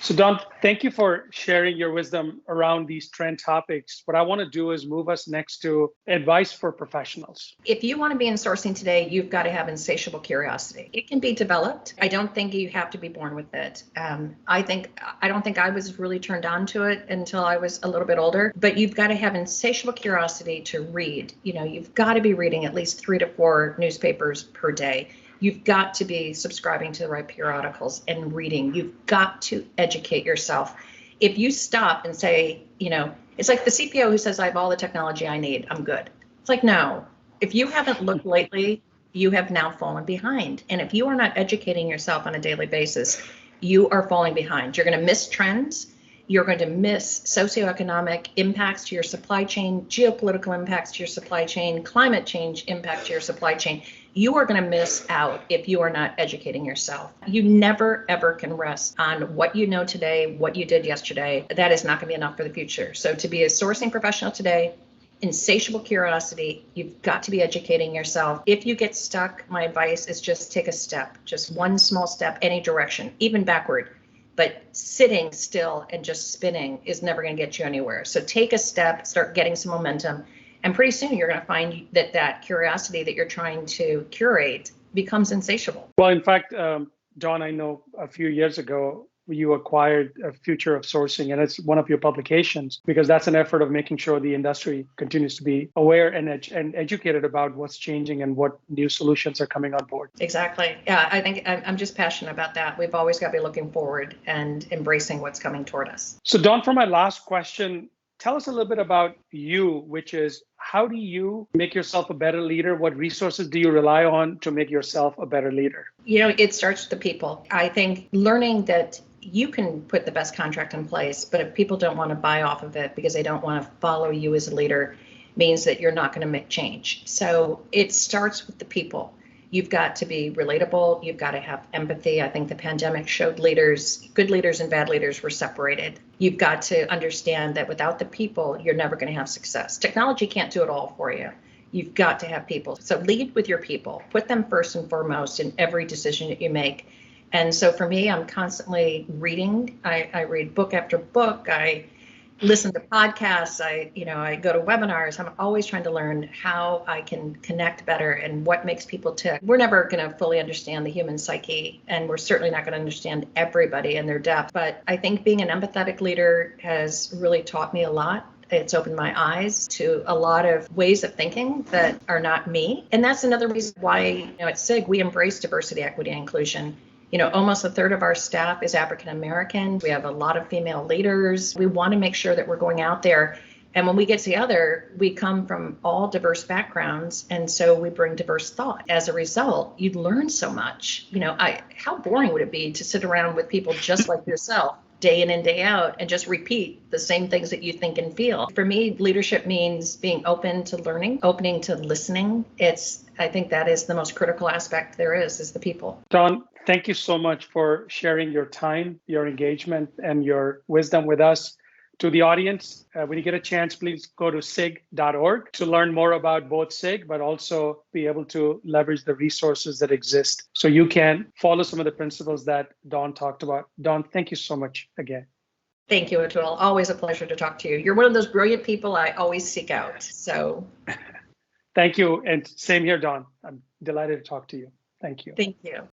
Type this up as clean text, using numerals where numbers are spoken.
So Don, thank you for sharing your wisdom around these trend topics. What I want to do is move us next to advice for professionals. If you want to be in sourcing today, you've got to have insatiable curiosity. It can be developed. I don't think you have to be born with it. I don't think I was really turned on to it until I was a little bit older, but you've got to have insatiable curiosity to read. You've got to be reading at least 3 to 4 newspapers per day. You've got to be subscribing to the right periodicals and reading. You've got to educate yourself. If you stop and say, it's like the CPO who says, I have all the technology I need, I'm good. It's like, no, if you haven't looked lately, you have now fallen behind. And if you are not educating yourself on a daily basis, you are falling behind. You're going to miss trends. You're going to miss socioeconomic impacts to your supply chain, geopolitical impacts to your supply chain, climate change impacts to your supply chain. You are going to miss out if you are not educating yourself. You never, ever can rest on what you know today, what you did yesterday. That is not going to be enough for the future. So to be a sourcing professional today, insatiable curiosity, you've got to be educating yourself. If you get stuck, my advice is just take a step, just one small step, any direction, even backward. But sitting still and just spinning is never going to get you anywhere. So take a step, start getting some momentum. And pretty soon you're going to find that curiosity that you're trying to curate becomes insatiable. Well, in fact, Don, I know a few years ago, you acquired a Future of Sourcing, and it's one of your publications because that's an effort of making sure the industry continues to be aware and educated about what's changing and what new solutions are coming on board. Exactly. Yeah, I think I'm just passionate about that. We've always got to be looking forward and embracing what's coming toward us. So Don, for my last question, tell us a little bit about you, which is how do you make yourself a better leader? What resources do you rely on to make yourself a better leader? It starts with the people. I think learning that you can put the best contract in place, but if people don't want to buy off of it because they don't want to follow you as a leader, means that you're not going to make change. So it starts with the people. You've got to be relatable. You've got to have empathy. I think the pandemic showed good leaders and bad leaders were separated. You've got to understand that without the people, you're never going to have success. Technology can't do it all for you. You've got to have people. So lead with your people. Put them first and foremost in every decision that you make. And so for me, I'm constantly reading. I read book after book. I listen to podcasts. I go to webinars. I'm always trying to learn how I can connect better and what makes people tick. We're never going to fully understand the human psyche, and we're certainly not going to understand everybody in their depth. But I think being an empathetic leader has really taught me a lot. It's opened my eyes to a lot of ways of thinking that are not me. And that's another reason why, at SIG, we embrace diversity, equity, and inclusion. Almost a third of our staff is African American. We have a lot of female leaders. We want to make sure that we're going out there. And when we get together, we come from all diverse backgrounds. And so we bring diverse thought. As a result, you learn so much. How boring would it be to sit around with people just like yourself day in and day out and just repeat the same things that you think and feel? For me, leadership means being open to learning, opening to listening. I think that is the most critical aspect there is the people. Don, thank you so much for sharing your time, your engagement, and your wisdom with us. To the audience, when you get a chance, please go to sig.org to learn more about both SIG, but also be able to leverage the resources that exist so you can follow some of the principles that Don talked about. Don, thank you so much again. Thank you, Atul. Always a pleasure to talk to you. You're one of those brilliant people I always seek out. So thank you. And same here, Don. I'm delighted to talk to you. Thank you. Thank you.